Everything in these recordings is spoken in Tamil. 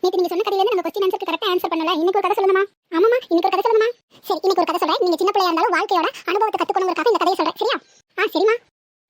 நேத்து நீங்க சொன்ன கதையில இருந்து நம்ம क्वेश्चन ஆன்சருக்கு கரெக்ட்டா ஆன்சர் பண்ணல. இன்னைக்கு ஒரு கதை சொல்லுமா? ஆமாமா, இன்னைக்கு ஒரு கதை சொல்லுமா? சரி, இன்னைக்கு ஒரு கதை சொல்றேன். நீங்க சின்ன பிள்ளையா இருந்தாலும் வாழ்க்கையோட அனுபவத்தை கத்துக்கணும்ங்கறதுக்காக இந்த கதையை சொல்றேன். சரியா? சரிமா.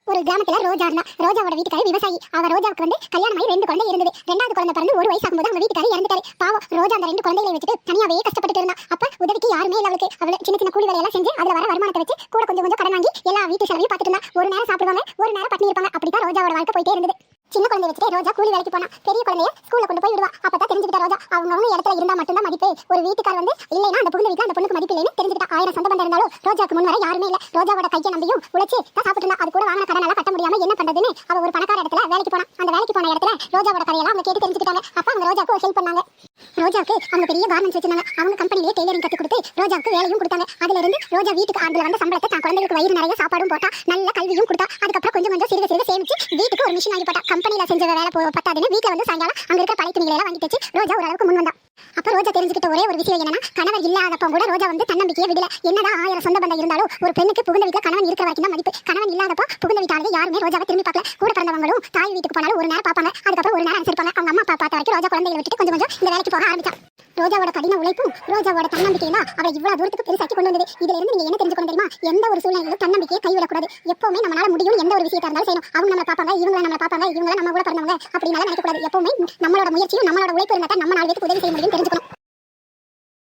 ஒரு கிராமத்துல ரோஜா இருந்தா. ரோஜாவோட வீட்டுக்காரர் விவசாயி. அவ ரோஜாவுக்கு கல்யாணமாயி 2 குழந்தை இருந்தது. 2வது குழந்தை பிறந்து 1 வயசு ஆகும்போது அவங்க வீட்டுக்காரர் இறந்துட்டாரு. பாவம், ரோஜா அந்த 2 குழந்தைகளை வச்சுட்டு தனியாவே கஷ்டப்பட்டு இருந்தா. அப்ப உதவிக்கு யாருமே இல்ல அவளுக்கு. அவள சின்ன சின்ன கூலி வேலையெல்லாம் செஞ்சு அதுல வர வருமானத்தை வச்சு கூட கொஞ்சம் கொஞ்சம் கடன் வாங்கி எல்லா வீட்டு செலவையும் பார்த்துட்டு இருந்தா. ஒரு நேரம் சாப்பிடுவாங்க, ஒரு நேரம் பட்டினி இருப்பாங்க. அப்படிதான் ரோஜாவோட வாழ்க்கை போயிட்டே இருந்தது. சின்ன குழந்தை வச்சுட்டு ரோஜா கூலி வேலைக்கு போனா. பெரிய குழந்தைய ஸ்கூல்ல கொண்டு போய் விடுவா. அப்பதான் தெரிஞ்சுக்கிட்டா ரோஜா அவங்க இடத்துல இருந்தா மட்டும்தான் மதிப்பு. ஒரு வீட்டுக்கார இல்லைன்னா அந்த புகுந்த வீட்டுல அந்த பொண்ணுக்கு மதிப்பு இல்லைன்னு தெரிஞ்சுக்கிட்டா. 1000 சொந்த பந்தம் இருந்தாலும் ரோஜாக்கு முன் வர யாருமே இல்ல. ரோஜாவோட கையை நம்பியும் உழைச்சு தான் சாப்பிட்டு இருந்தா. அது கூட வாங்கின கடனால கட்ட முடியாம என்ன பண்றதுன்னு அவ ஒரு பணக்கார இடத்துல வேலைக்கு போனா. அந்த வேலைக்கு போன இடத்துல ரோஜாவோட கதையெல்லாம் அவங்க கேட்டு தெரிஞ்சுக்கிட்டாங்க. அப்ப அவங்க ரோஜாக்கு ஒரு ஹெல்ப் பண்ணாங்க. ரோஜாவுக்கு அவங்க பெரிய கார்மெண்ட்ஸ் வச்சிருந்தாங்க. அவங்க கம்பெனிலேயே டெய்லரிங் கத்து கொடுத்து ரோஜாவுக்கு வேலையும் கொடுத்தாங்க. அதுல இருந்து ரோஜா வீட்டுக்கு அதுல வந்த சம்பளத்தை தான் குழந்தைகளுக்கு வயிறு நிறைய சாப்பாடும் போட்டா, நல்ல கல்வியும் கொடுத்தா. அதுக்கப்புறம் கொஞ்சம் கொஞ்சம் சிறுக சிறுக சேமிச்சு வீட்டுக்கு ஒரு மிஷின் வாங்கி போட்டா. கம்பெனில செஞ்ச வேலை பத்தாதுன்னு வீட்டுல வந்து சாயங்காலம் அங்க இருக்க பழைய துணிகளை எல்லாம் வாங்கி வச்சு ரோஜா ஓரளவுக்கு முன் வந்தா. அப்ப ரோஜா தெரிஞ்சுக்கிட்ட ஒரே ஒரு விஷயம் என்னன்னா, கணவர் இல்லாதப்ப கூட ரோஜா தன்னம்பிக்கையை விடல. என்னதான் 1000 சொந்த பந்தம் இருந்தாலும் ஒரு பெண்ணுக்கு புகுந்த வீட்டுல கணவன் இருக்கிற வரைக்கும் தான் மதிப்பு. கணவன் இல்லாதப்போ புகுந்த வீட்டாளர்கள் யாருமே ரோஜாவை திரும்பி பார்க்கல. கூட பிறந்தவங்களும் தாய் வீட்டுக்கு போனாலும் ஒரு நேரம் பார்ப்பாங்க. அதுக்கப்புறம் ஒரு நேரம் அனுசரிப்பாங்க. அவங்க அம்மா அப்பா பார்த்த வரைக்கும் ரோஜா குழந்தைகளை விட்டுட்டு கொஞ்சம் கொஞ்சம் இந்த வேலைக்கு போக ஆரம்பிச்சா. ரோஜாவோட கடின உழைப்பும் ரோஜாவோட தன்னம்பிக்கையும் தான் அவளை இவ்வளவு தூரத்துக்கு பெருசாக்கி கொண்டு வந்தது. இதுல இருந்து நீங்க என்ன தெரிஞ்சுக்கணும் தெரியுமா? எந்த ஒரு சூழ்நிலையிலும் தன்னம்பிக்கையை கைவிடக்கூடாது. எப்பவுமே நம்மளால முடியும். எந்த ஒரு விஷயத்தை இருந்தாலும் செய்யணும். அவங்க நம்மளை பார்ப்பாங்க, இவங்க நம்மளை பார்ப்பாங்க, இவங்க நம்ம கூட பிறந்தவங்க அப்படினால நினைக்கக்கூடாது. எப்பவுமே நம்மளோட முயற்சியும் நம்மளோட உழைப்பு இருந்தா தான் நம்ம 4 பேருக்கு உதவி செய்ய முடியும் தெரிஞ்சுக்கணும்.